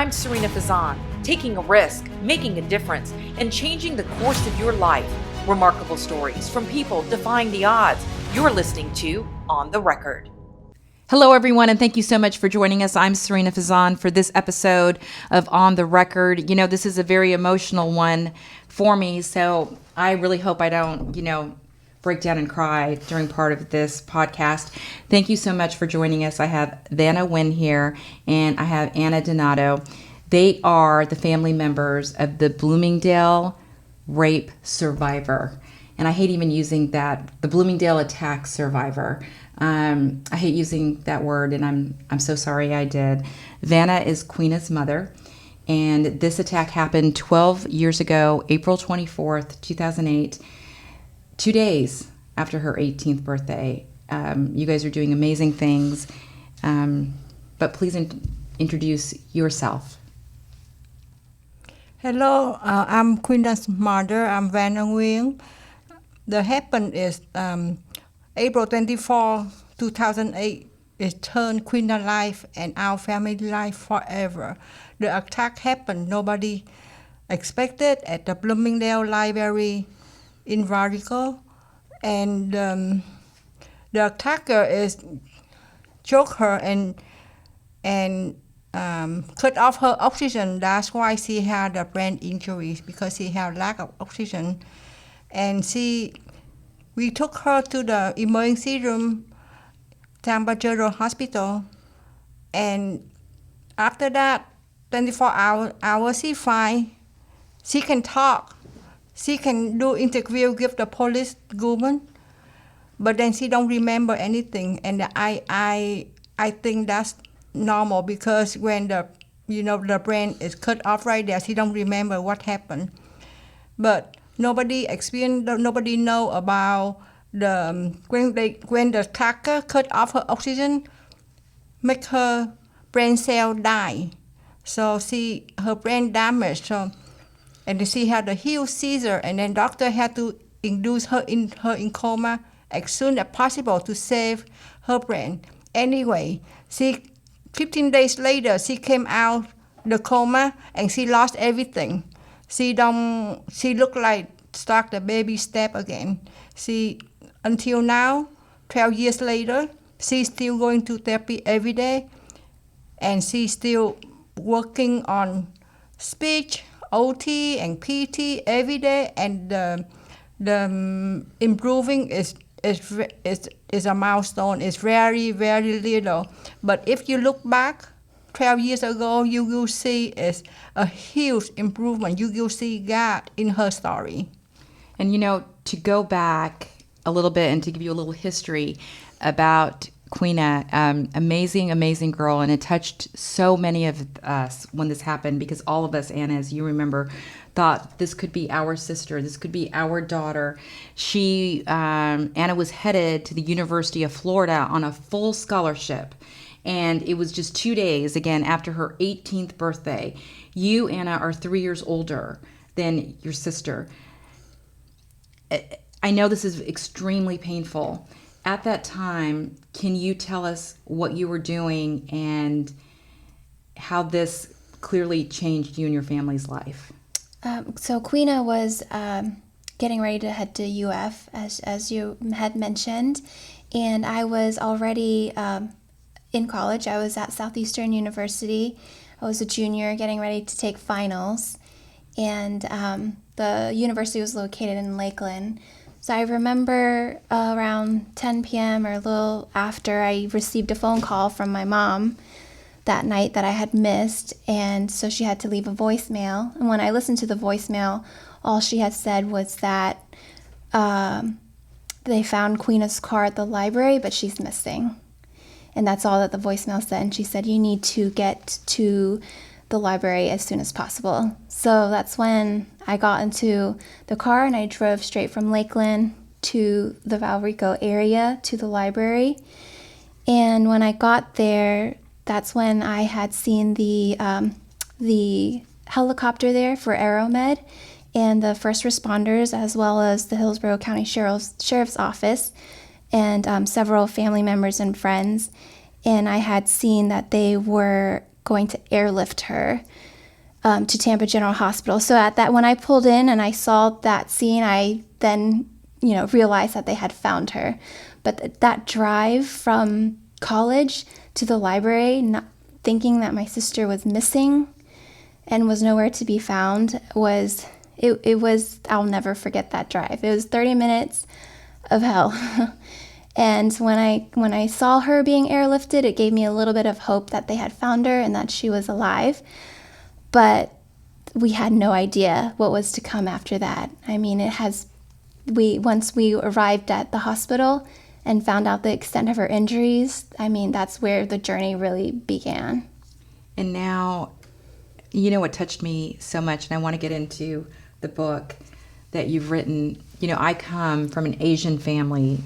I'm Sarina Fazan, taking a risk, making a difference, and changing the course of your life. Remarkable stories from people defying the odds. You're listening to On the Record. Hello, everyone, and thank you so much for joining us. I'm Sarina Fazan for this episode of On the Record. You know, this is a very emotional one for me, so I really hope I don't, break down and cry during part of this podcast. Thank you so much for joining us. I have Vanna Wynn here, and I have Anna Donato. They are the family members of the Bloomingdale rape survivor. And I hate even using that, the Bloomingdale attack survivor. I hate using that word, and I'm so sorry I did. Vanna is Queena's mother, and this attack happened 12 years ago, April 24th, 2008, 2 days after her 18th birthday. You guys are doing amazing things, but please introduce yourself. Hello, I'm Queena's mother. I'm Vanna Wynn. The happened is April 24, 2008. It turned Queena's life and our family life forever. The attack happened. Nobody expected at the Bloomingdale Library in Varicole, and the attacker is choked her and cut off her oxygen. That's why she had a brain injury, because she had lack of oxygen. And we took her to the emergency room, Tampa General Hospital, and after that, 24 hours, she fine. She can talk. She can do interview, give the police woman, but then she don't remember anything. And I think that's normal, because when the brain is cut off right there, she don't remember what happened. But nobody know about when the attacker cut off her oxygen, make her brain cell die. So her brain damaged. So, and she had a huge seizure, and then doctor had to induce her in coma as soon as possible to save her brain. Anyway, 15 days later, she came out the coma and she lost everything. She looked like start the baby step again. Until now, 12 years later, she's still going to therapy every day, and she's still working on speech, OT and PT every day, and the improving is a milestone. It's very, very little. But if you look back 12 years ago, you will see it's a huge improvement. You will see God in her story. And to go back a little bit and to give you a little history about Queena, amazing girl, and it touched so many of us when this happened, because all of us, Anna, as you remember, thought this could be our sister, this could be our daughter. Anna was headed to the University of Florida on a full scholarship, and it was just 2 days, again, after her 18th birthday. You, Anna, are 3 years older than your sister. I know this is extremely painful. At that time, can you tell us what you were doing and how this clearly changed you and your family's life? So Queena was getting ready to head to UF, as you had mentioned, and I was already in college. I was at Southeastern University. I was a junior getting ready to take finals, and the university was located in Lakeland. So I remember around 10 p.m. or a little after, I received a phone call from my mom that night that I had missed, and so she had to leave a voicemail. And when I listened to the voicemail, all she had said was that they found Queena's car at the library, but she's missing. And that's all that the voicemail said. And she said, you need to get to the library as soon as possible. So that's when I got into the car and I drove straight from Lakeland to the Valrico area to the library. And when I got there, that's when I had seen the helicopter there for AeroMed and the first responders, as well as the Hillsborough County Sheriff's Office and several family members and friends. And I had seen that they were going to airlift her to Tampa General Hospital. So when I pulled in and I saw that scene, I then, realized that they had found her. But that drive from college to the library, not thinking that my sister was missing and was nowhere to be found, it was, I'll never forget that drive. It was 30 minutes of hell. And when I saw her being airlifted, it gave me a little bit of hope that they had found her and that she was alive. But we had no idea what was to come after that. I mean, once we arrived at the hospital and found out the extent of her injuries, I mean, that's where the journey really began. And now, what touched me so much, and I want to get into the book that you've written. I come from an Asian family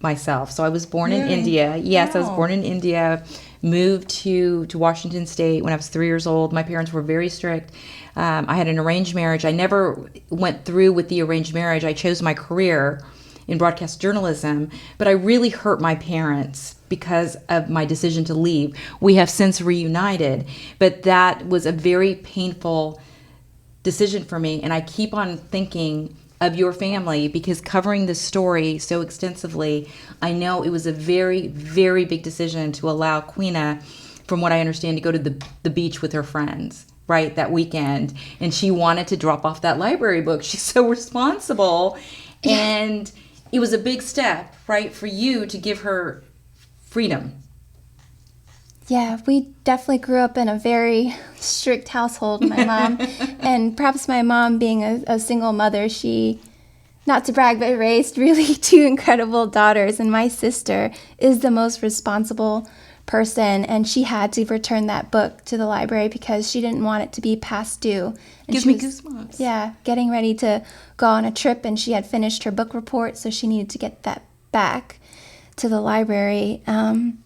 myself. So I was born in India. Yes, I was born in India, moved to Washington State when I was 3 years old. My parents were very strict. I had an arranged marriage. I never went through with the arranged marriage. I chose my career in broadcast journalism, but I really hurt my parents because of my decision to leave. We have since reunited, but that was a very painful decision for me. And I keep on thinking of your family because covering this story so extensively, I know it was a very, very big decision to allow Queena, from what I understand, to go to the beach with her friends, right, that weekend. And she wanted to drop off that library book. She's so responsible. And it was a big step, right, for you to give her freedom. Yeah, we definitely grew up in a very strict household, my mom. And perhaps my mom being a single mother, she, not to brag, but raised really two incredible daughters. And my sister is the most responsible person. And she had to return that book to the library because she didn't want it to be past due. And Gives me goosebumps. Yeah, getting ready to go on a trip. And she had finished her book report, so she needed to get that back to the library. And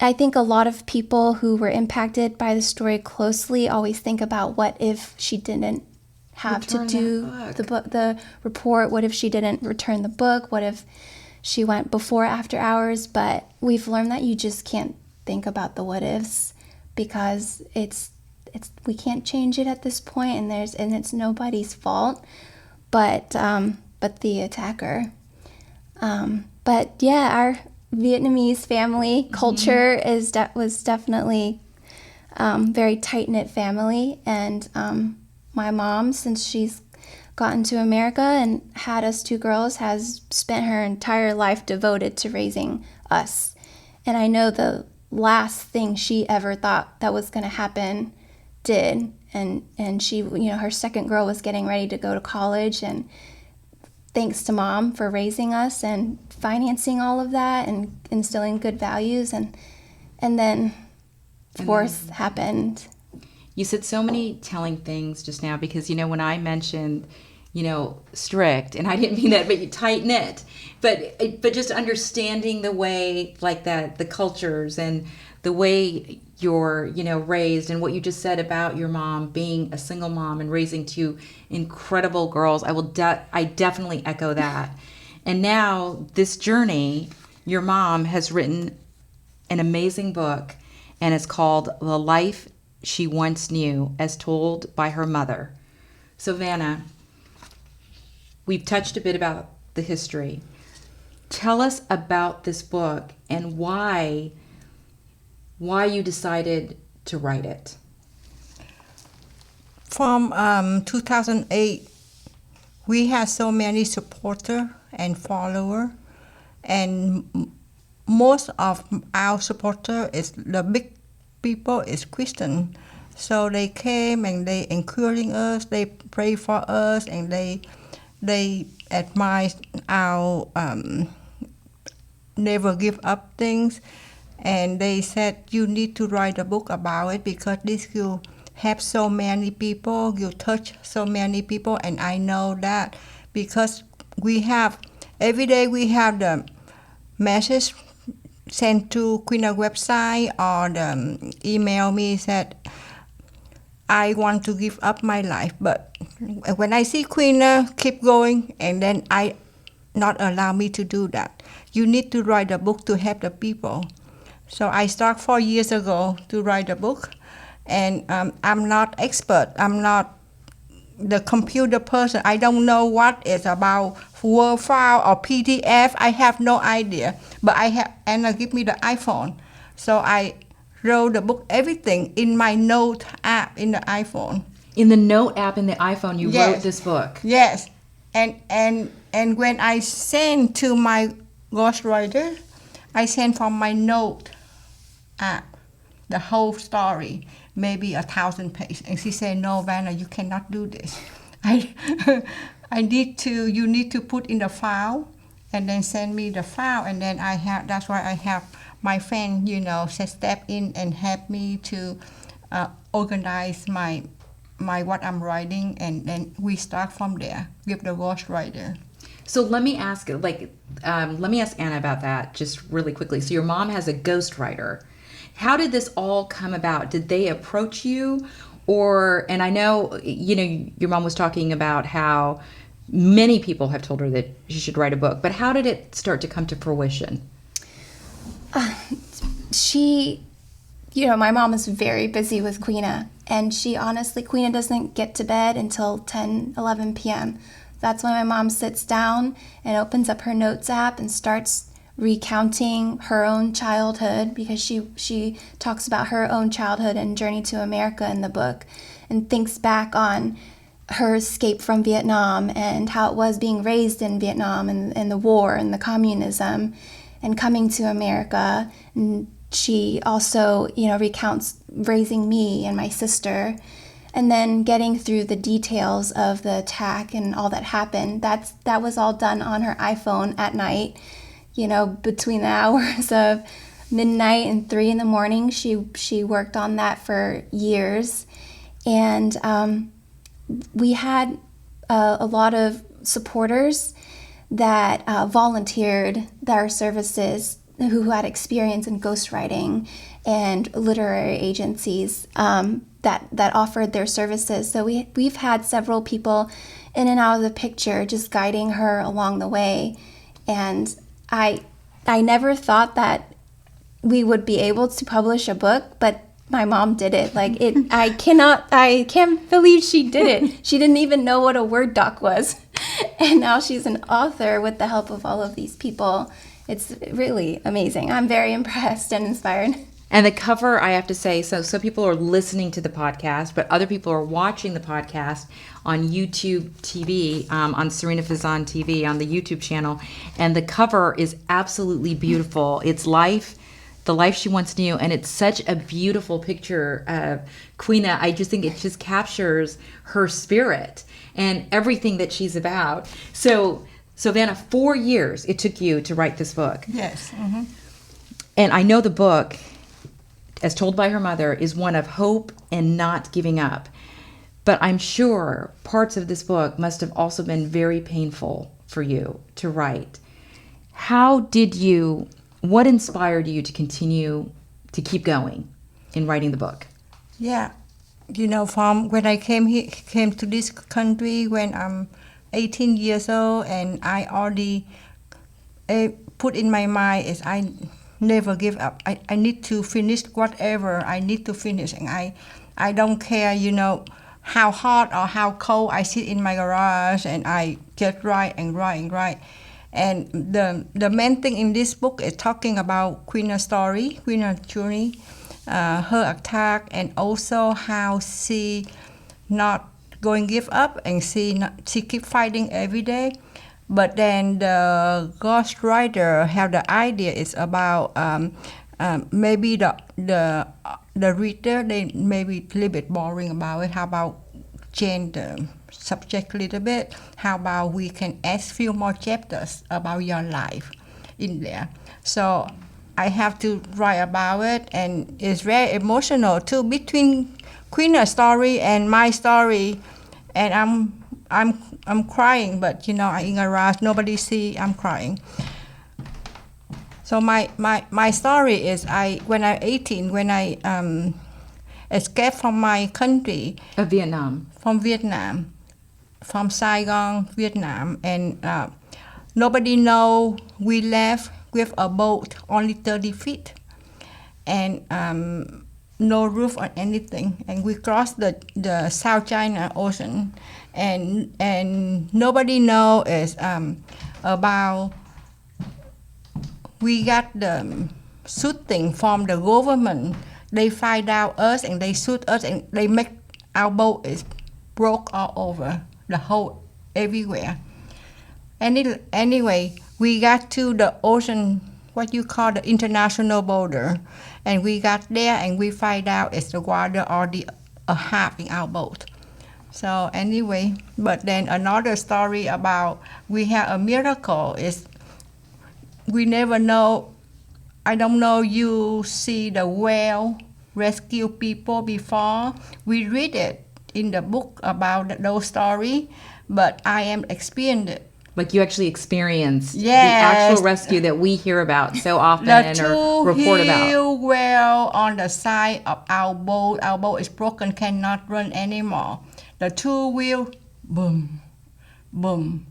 I think a lot of people who were impacted by the story closely always think about what if she didn't have Return to do the report? What if she didn't return the book? What if she went before or after hours? But we've learned that you just can't think about the what ifs because it's we can't change it at this point, and it's nobody's fault, but the attacker. But yeah, our Vietnamese family culture was definitely very tight-knit family, and my mom, since she's gotten to America and had us two girls, has spent her entire life devoted to raising us. And I know the last thing she ever thought that was going to happen did, and she, her second girl was getting ready to go to college, and thanks to Mom for raising us and financing all of that and instilling good values, and then divorce happened. You said so many telling things just now because, when I mentioned, strict, and I didn't mean that, but tight-knit, but just understanding the way, like that, the cultures and the way you're, raised, and what you just said about your mom being a single mom and raising two incredible girls, I definitely echo that. And now this journey, your mom has written an amazing book, and it's called The Life She Once Knew, as told by her mother. So Vanna, we've touched a bit about the history. Tell us about this book and why you decided to write it. From 2008, we had so many supporters and followers, and most of our supporters is the big people is Christian. So they came and they encouraging us, they pray for us, and they admire our never give up things. And they said, you need to write a book about it because this will help so many people, you touch so many people. And I know that because every day we have the message sent to Queena website, or the email me said, I want to give up my life. But when I see Queena keep going, and then I not allow me to do that. You need to write a book to help the people. So I started 4 years ago to write a book, and I'm not expert. I'm not the computer person. I don't know what it's about, Word file or PDF. I have no idea. But Anna give me the iPhone, so I wrote the book, everything in my note app in the iPhone. In the note app in the iPhone, you Yes. wrote this book. Yes, and when I send to my ghostwriter, I send from my note app the whole story, maybe 1,000 pages, and she said, "No, Vanna, you cannot do this. You need to put in the file, and then send me the file, and then that's why I have my friend, step in and help me to organize my what I'm writing, and then we start from there with the ghostwriter." So let me ask Anna about that just really quickly. So your mom has a ghostwriter. How did this all come about? Did they approach you, and I know, your mom was talking about how many people have told her that she should write a book, but how did it start to come to fruition? My mom is very busy with Queena, and Queena doesn't get to bed until 10, 11 p.m. That's when my mom sits down and opens up her notes app and starts recounting her own childhood, because she talks about her own childhood and journey to America in the book, and thinks back on her escape from Vietnam and how it was being raised in Vietnam and the war and the communism and coming to America. And she also, recounts raising me and my sister, and then getting through the details of the attack and all that happened. That was all done on her iPhone at night, between the hours of midnight and 3 in the morning. She worked on that for years, and we had a lot of supporters that volunteered their services, who had experience in ghostwriting, and literary agencies that offered their services. So we've had several people in and out of the picture, just guiding her along the way. And I never thought that we would be able to publish a book, but my mom did it. I can't believe she did it. She didn't even know what a Word doc was. And now she's an author with the help of all of these people. It's really amazing. I'm very impressed and inspired. And the cover, I have to say, so people are listening to the podcast, but other people are watching the podcast on YouTube TV, on Sarina Fazan TV, on the YouTube channel. And the cover is absolutely beautiful. It's the life she once knew, and it's such a beautiful picture of Queena. I just think it just captures her spirit and everything that she's about. So Vanna, 4 years it took you to write this book. Yes. Mm-hmm. And I know the book, as told by her mother, is one of hope and not giving up. But I'm sure parts of this book must have also been very painful for you to write. What inspired you to continue to keep going in writing the book? Yeah, from when I came to this country when I'm 18 years old, and I already put in my mind is I never give up. I need to finish whatever I need to finish, and I don't care, how hot or how cold. I sit in my garage and I just write and write and write. And the main thing in this book is talking about Queena's story, Queena's journey, her attack, and also how she not going give up, and she keep fighting every day. But then the ghostwriter have the idea is about maybe the reader, they maybe a little bit boring about it. How about change the subject a little bit? How about we can add few more chapters about your life in there? So I have to write about it, and it's very emotional too, between Queena's story and my story, and I'm crying, but in a rush, nobody see I'm crying. So my story is when I'm 18, when I escaped from my country. From Vietnam, from Saigon, Vietnam, and nobody know we left with a boat only 30 feet. and no roof or anything. And we crossed the South China Ocean, and nobody know is about. We got the shooting from the government. They find out us and they shoot us and they make our boat is broke all over the whole everywhere. Anyway, we got to the ocean, what you call the international border, and we got there and we find out it's the water already a half in our boat. So anyway, but then another story about we have a miracle is we never know. I don't know you see the whale rescue people before. We read it in the book about those stories, but I am experienced it. Like you actually experienced the Yes. actual rescue that we hear about so often The and or two report about. heel whale on the side of our boat. Our boat is broken, cannot run anymore. The two wheel, boom, boom,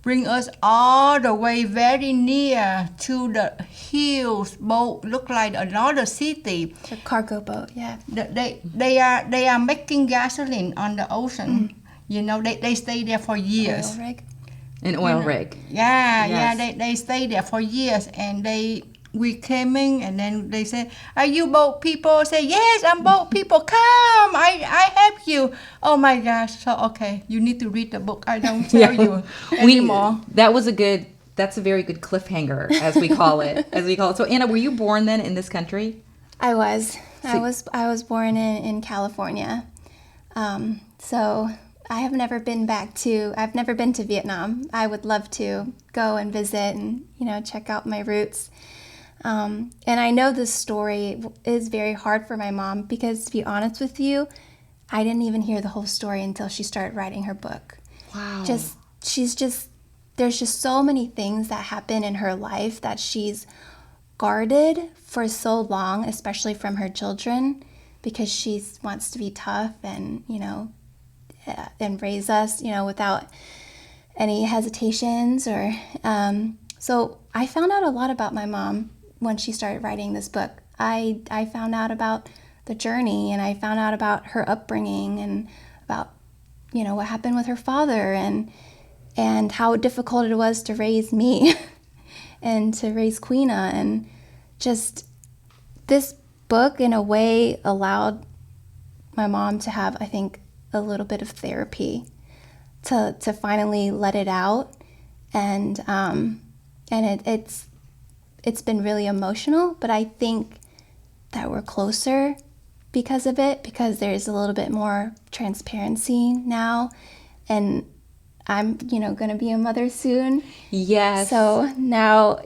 bring us all the way very near to the hills boat. Look like another city. The cargo boat, yeah. They are making gasoline on the ocean. You know, they stay there for years. Oil rig. An oil rig. Yeah, Yes. yeah, they stay there for years, and we came in, and then they say, "Are you boat people?" Say, "Yes, I'm boat people. Come, I help you." Oh my gosh! So okay, you need to read the book. I don't tell you anymore. That's a very good cliffhanger, as we call it. So Anna, were you born then in this country? I was. I was born in California. So I've never been to Vietnam. I would love to go and visit and, check out my roots. And I know this story is very hard for my mom because, to be honest with you, I didn't even hear the whole story until she started writing her book. Wow. There's just so many things that happen in her life that she's guarded for so long, especially from her children, because she wants to be tough and, and raise us, without any hesitations or so I found out a lot about my mom when she started writing this book. I found out about the journey, and I found out about her upbringing and about, what happened with her father and how difficult it was to raise me and to raise Queena. And just this book, in a way, allowed my mom to have, I think, a little bit of therapy to finally let it out. And it's been really emotional, but I think that we're closer because of it, because there's a little bit more transparency now. And I'm, going to be a mother soon. Yes. So now,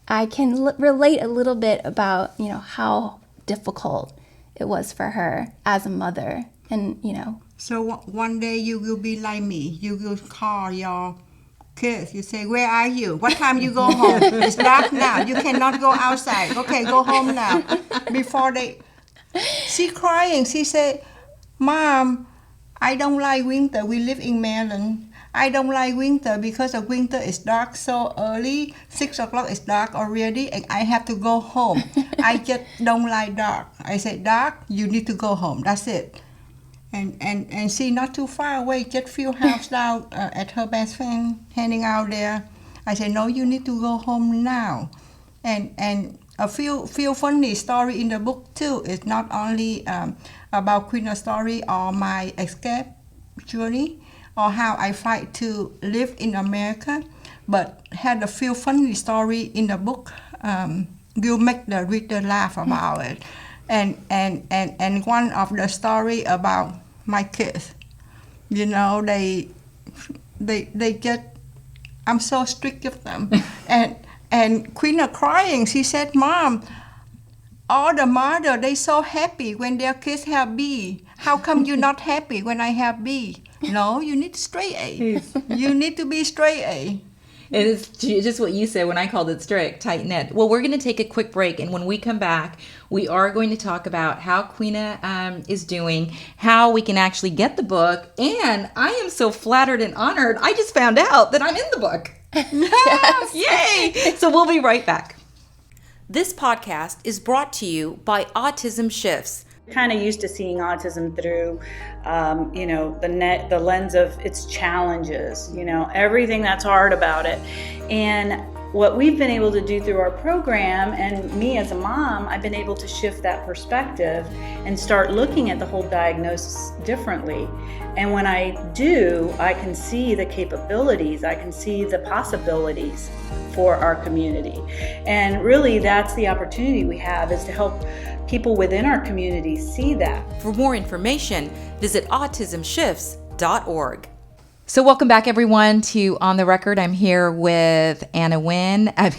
I can relate a little bit about, how difficult it was for her as a mother. And, So one day you will be like me. You will call your kids. You say, "Where are you? What time you go home? It's dark now. You cannot go outside. Okay, go home now." Before she crying. She say, "Mom, I don't like winter. We live in Maryland. I don't like winter because the winter is dark so early. 6 o'clock is dark already, and I have to go home. I just don't like dark." I said, "Dark, you need to go home. That's it." And she not too far away, just few houses down at her best friend hanging out there. I said, "No, you need to go home now." And a few funny story in the book too. It's not only about Queena's story or my escape journey or how I fight to live in America, but had a few funny story in the book. Will make the reader laugh about it. And one of the story about my kids, they get, I'm so strict with them. and Queena crying, she said, "Mom, all the mother, they so happy when their kids have B. How come you're not happy when I have B?" No, you need straight A. You need to be straight A. And it's just what you said when I called it strict, tight knit. Well, we're going to take a quick break, and when we come back, we are going to talk about how Queena is doing, how we can actually get the book, and I am so flattered and honored. I just found out that I'm in the book. Yes. Yay! So we'll be right back. This podcast is brought to you by Autism Shifts. Kind of used to seeing autism through, the lens of its challenges, everything that's hard about it. And what we've been able to do through our program, and me as a mom, I've been able to shift that perspective and start looking at the whole diagnosis differently. And when I do, I can see the capabilities, I can see the possibilities for our community. And really, that's the opportunity we have, is to help people within our community see that. For more information, visit autismshifts.org. So welcome back, everyone, to On the Record. I'm here with Vanna Wynn, and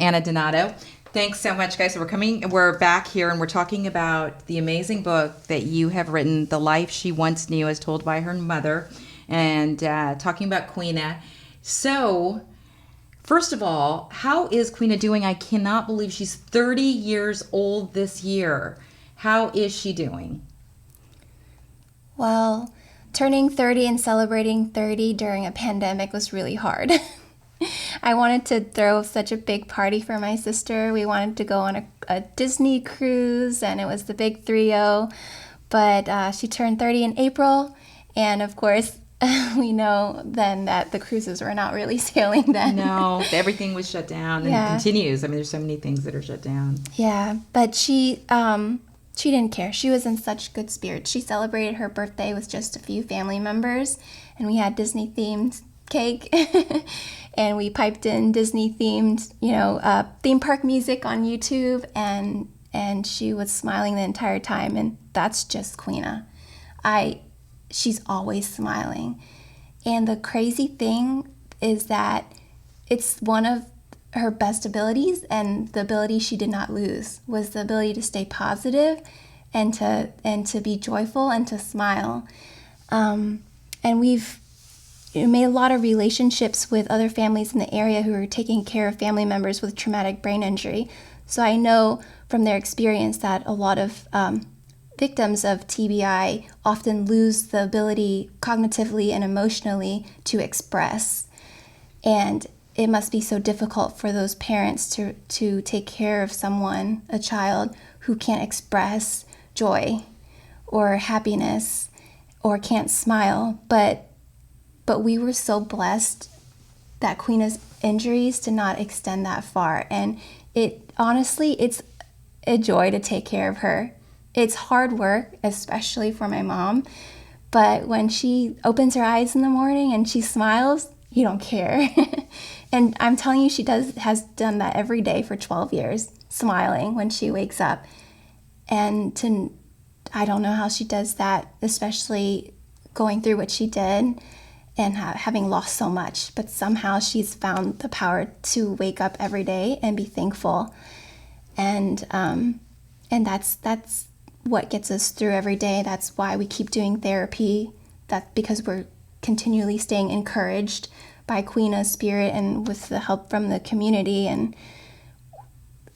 Anna Donato. Thanks so much, guys. So we're back here, and we're talking about the amazing book that you have written, The Life She Once Knew as Told by Her Mother, and talking about Queena. So, first of all, how is Queena doing? I cannot believe she's 30 years old this year. How is she doing? Well, turning 30 and celebrating 30 during a pandemic was really hard. I wanted to throw such a big party for my sister. We wanted to go on a Disney cruise, and it was the big 3-0. But she turned 30 in April, and of course, we know then that the cruises were not really sailing then. No, everything was shut down, and it continues. I mean, there's so many things that are shut down. Yeah, but she didn't care. She was in such good spirits. She celebrated her birthday with just a few family members, and we had Disney-themed cake, and we piped in Disney-themed, theme park music on YouTube, and she was smiling the entire time, and that's just Queena. She's always smiling. And the crazy thing is that it's one of her best abilities, and the ability she did not lose was the ability to stay positive and to be joyful and to smile. And we've made a lot of relationships with other families in the area who are taking care of family members with traumatic brain injury. So I know from their experience that a lot of victims of TBI often lose the ability cognitively and emotionally to express. And it must be so difficult for those parents to take care of a child who can't express joy or happiness or can't smile. But we were so blessed that Queena's injuries did not extend that far. And it's a joy to take care of her. It's hard work, especially for my mom, but when she opens her eyes in the morning and she smiles, you don't care. And I'm telling you, she has done that every day for 12 years, smiling when she wakes up. And I don't know how she does that, especially going through what she did and having lost so much, but somehow she's found the power to wake up every day and be thankful. And that's what gets us through every day. That's why we keep doing therapy. That's because we're continually staying encouraged by Queena's spirit and with the help from the community. And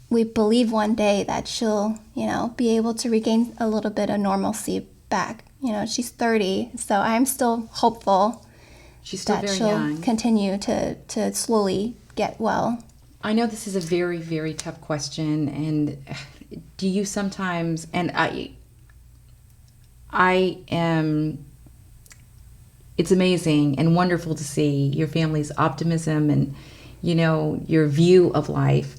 we believe one day that she'll, be able to regain a little bit of normalcy back. She's 30, so I'm still hopeful She's still that very she'll young. continue to slowly get well. I know this is a very, very tough question, and do you sometimes, and it's amazing and wonderful to see your family's optimism and, your view of life.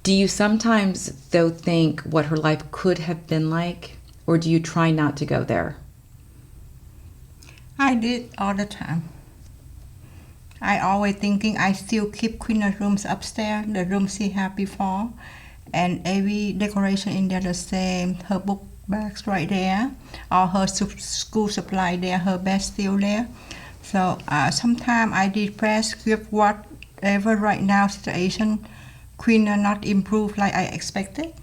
Do you sometimes, though, think what her life could have been like, or do you try not to go there? I did all the time. I always thinking I still keep Queena's rooms upstairs, the room she had before, and every decoration in there the same. Her book bags right there, all her school supply there, her bag still there. So sometimes I depressed with whatever right now situation. Queena not improved like I expected.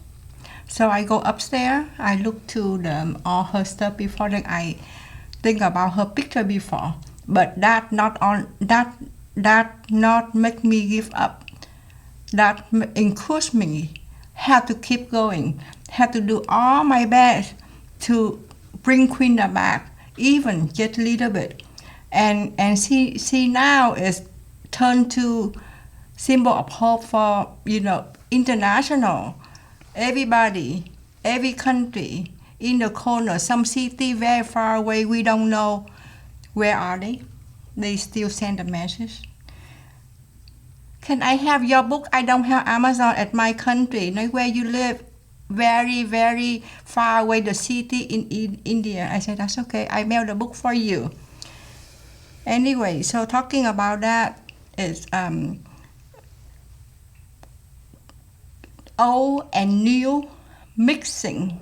So I go upstairs, I look to all her stuff before, then I think about her picture before. But that not make me give up. That encourage me. Have to keep going. Have to do all my best to bring Queena back, even just a little bit. And she now is turned to symbol of hope for, international, everybody, every country, in the corner, some city very far away, we don't know where are they. They still send a message. Can I have your book? I don't have Amazon at my country. Like where you live, very, very far away, the city in India. I said, that's okay. I mail the book for you. Anyway, so talking about that is old and new mixing.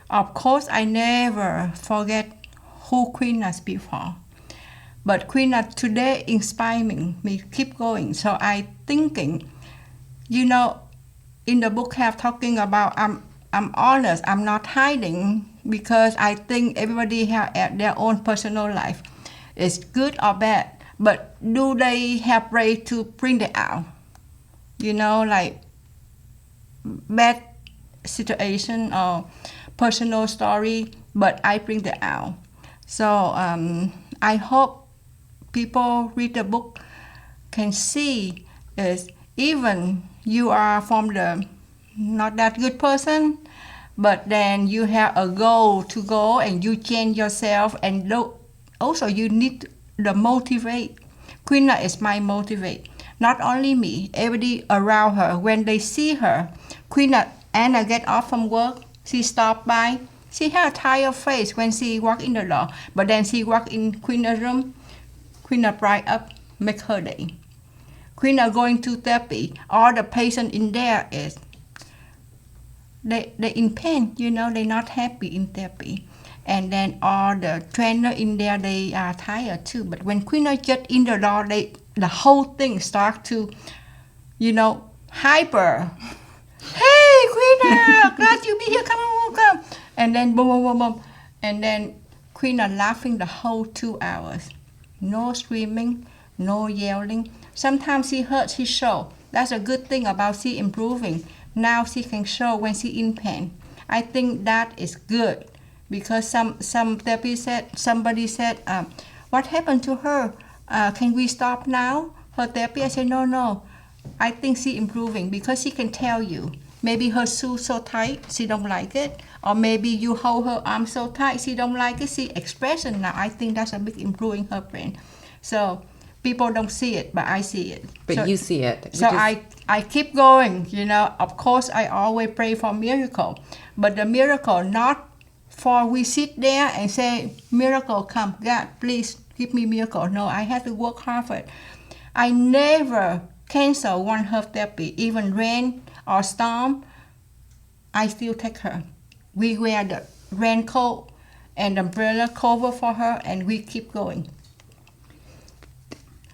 Of course, I never forget who Queena is before. But Queena today inspiring me keep going. So I thinking, in the book have talking about I'm honest, I'm not hiding because I think everybody have their own personal life. It's good or bad, but do they have way to bring it out? Like bad situation or personal story, but I bring it out. So I hope people read the book can see is even you are from the not that good person, but then you have a goal to go and you change yourself, and also you need the motivate. Queena is my motivate. Not only me, everybody around her. When they see her, Anna get off from work, she stop by. She have a tired face when she walk in the door, but then she walk in Queena's room. Queena bright up, make her day. Queena going to therapy. All the patient in there is they in pain, they not happy in therapy. And then all the trainer in there, they are tired too. But when Queena get in the door, the whole thing start to, hyper. Hey, Queena, glad you be here. Come on, come. And then boom, boom, boom, boom. And then Queena laughing the whole 2 hours. No screaming, no yelling. Sometimes she hurts his show. That's a good thing about she improving. Now she can show when she in pain. I think that is good because some therapy somebody said, what happened to her? Can we stop now? Her therapy, I said, no. I think she improving because she can tell you. Maybe her shoe so tight, she don't like it. Or maybe you hold her arm so tight, she don't like it. She expression now. I think that's a big improving her brain. So people don't see it, but I see it. But you see it. So I keep going, Of course, I always pray for miracle. But the miracle, not for we sit there and say, miracle come. God, please give me miracle. No, I have to work hard for it. I never cancel one herb therapy, even rain or storm, I still take her. We wear the raincoat and umbrella cover for her, and we keep going.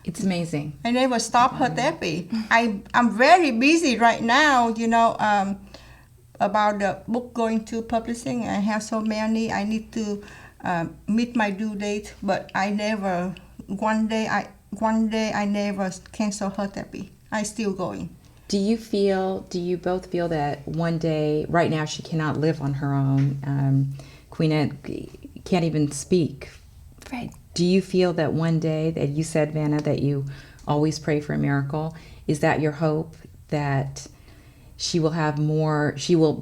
It's amazing. I never stop her therapy. I'm very busy right now, about the book going to publishing. I have so many. I need to meet my due date, but I never. One day I never cancel her therapy. I still going. Do you both feel that one day, right now she cannot live on her own, Queena can't even speak. Right. Do you feel that one day, that you said, Vanna, that you always pray for a miracle, is that your hope that she will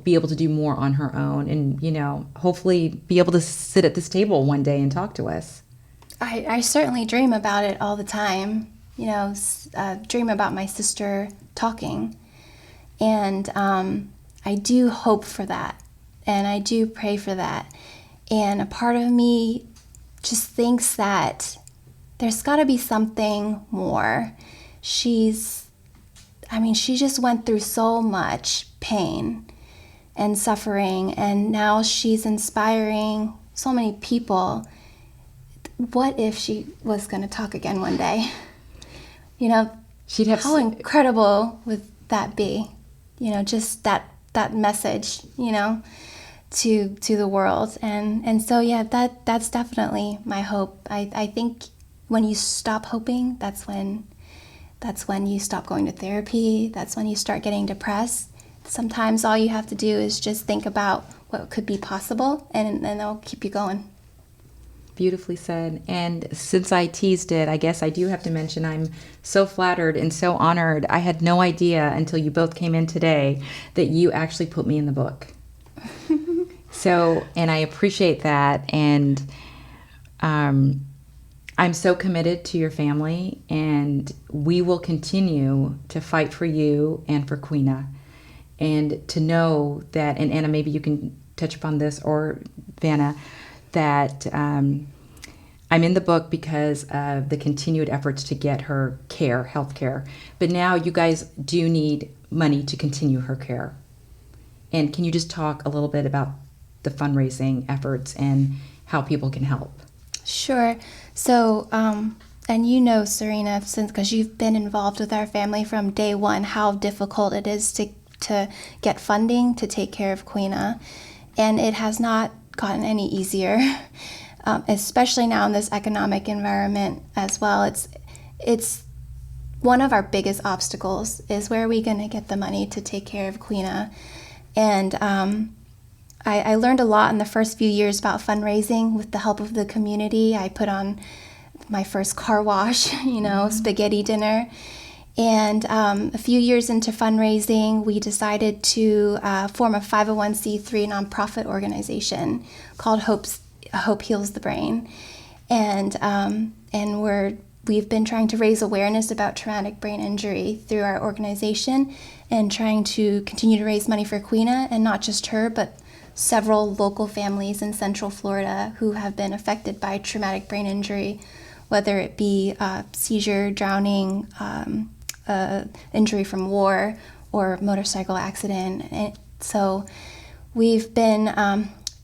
be able to do more on her own and, hopefully be able to sit at this table one day and talk to us? I certainly dream about it all the time. Dream about my sister talking. And I do hope for that. And I do pray for that. And a part of me just thinks that there's got to be something more. She just went through so much pain and suffering, and now she's inspiring so many people. What if she was going to talk again one day? She'd have how incredible would that be? Just that message, to the world. And so yeah, that's definitely my hope. I think when you stop hoping, that's when you stop going to therapy. That's when you start getting depressed. Sometimes all you have to do is just think about what could be possible, and that'll keep you going. Beautifully said. And since I teased it, I guess I do have to mention I'm so flattered and so honored. I had no idea until you both came in today that you actually put me in the book. So, and I appreciate that. And I'm so committed to your family, and we will continue to fight for you and for Queena. And to know that, and Anna, maybe you can touch upon this, or Vanna, that I'm in the book because of the continued efforts to get her care, health care. But now you guys do need money to continue her care. And can you just talk a little bit about the fundraising efforts and how people can help? Sure. So, and you know, Sarina, since because you've been involved with our family from day one, how difficult it is to get funding to take care of Queena. And it has not gotten any easier, especially now in this economic environment as well. It's one of our biggest obstacles is where are we going to get the money to take care of Queena. And I learned a lot in the first few years about fundraising with the help of the community. I put on my first car wash, spaghetti dinner. And a few years into fundraising, we decided to form a 501c3 nonprofit organization called Hope Heals the Brain. And we've been trying to raise awareness about traumatic brain injury through our organization and trying to continue to raise money for Queena, and not just her, but several local families in Central Florida who have been affected by traumatic brain injury, whether it be seizure, drowning, injury from war, or motorcycle accident. And so we've been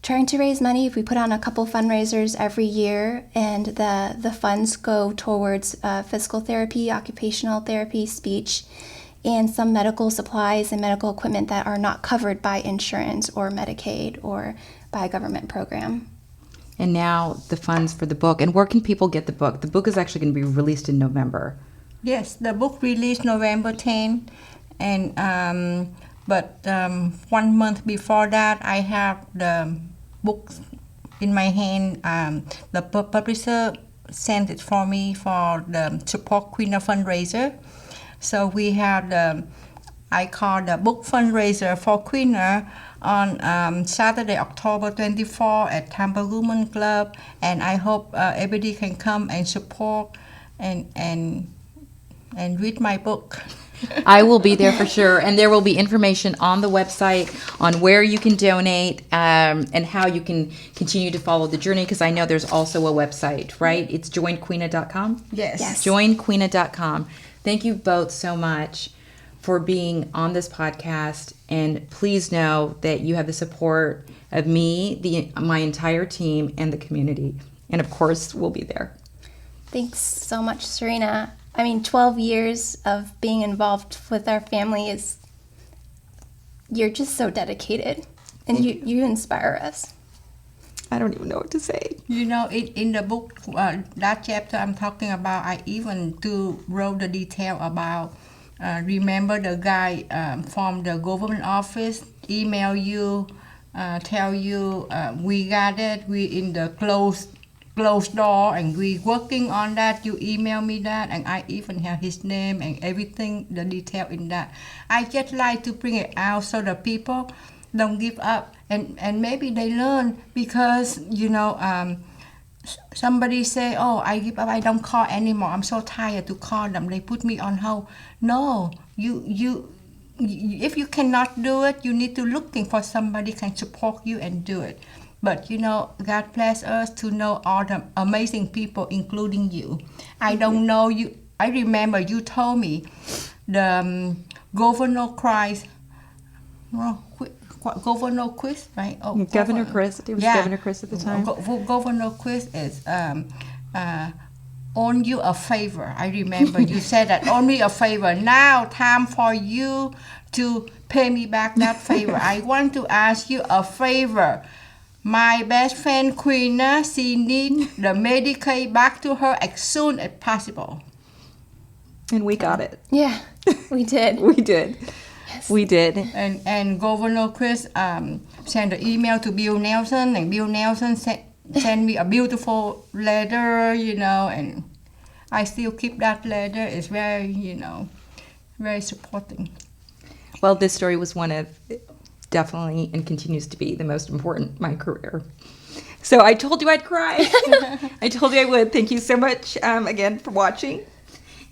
trying to raise money. We put on a couple fundraisers every year, and the funds go towards physical therapy, occupational therapy, speech, and some medical supplies and medical equipment that are not covered by insurance or Medicaid or by a government program. And now the funds for the book. And where can people get the book? The book is actually going to be released in November. Yes, the book released November 10, and but 1 month before that, I have the book in my hand. The publisher sent it for me for the support Queena fundraiser. So we have I call the book fundraiser for Queena on Saturday, October 24 at Tampa Women's Club, and I hope everybody can come and support and read my book. I will be there for sure, and there will be information on the website on where you can donate and how you can continue to follow the journey, because I know there's also a website, right? It's joinqueena.com? Yes. Joinqueena.com. Thank you both so much for being on this podcast, and please know that you have the support of me, my entire team, and the community. And of course, we'll be there. Thanks so much, Sarina. 12 years of being involved with our family you're just so dedicated, and you inspire us. I don't even know what to say. In the book, that chapter I'm talking about, I even wrote the detail about, remember the guy from the government office email you, tell you, we got it, we in the closed door, and we working on that. You email me that, and I even have his name and everything, the detail in that. I just like to bring it out so the people don't give up, and maybe they learn, because somebody say, oh, I give up, I don't call anymore, I'm so tired to call them, they put me on hold. No, you if you cannot do it, you need to looking for somebody can support you and do it. But God bless us to know all the amazing people, including you. I don't know you. I remember you told me the Governor Chris, right? Oh, Governor Chris. It was Governor Chris at the time. Governor Chris is owe you a favor. I remember you said that, only a favor. Now, time for you to pay me back that favor. I want to ask you a favor. My best friend Queena, she needs the Medicaid back to her as soon as possible. And we got it. Yeah, we did. We did. Yes. We did. And Governor Chris sent an email to Bill Nelson, and Bill Nelson sent me a beautiful letter, and I still keep that letter. It's very, very supporting. Well, this story was one of, definitely, and continues to be the most important in my career. So I told you I'd cry. I told you I would. Thank you so much again for watching.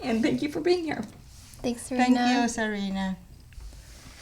And thank you for being here. Thanks, Sarina. Thank you, Sarina.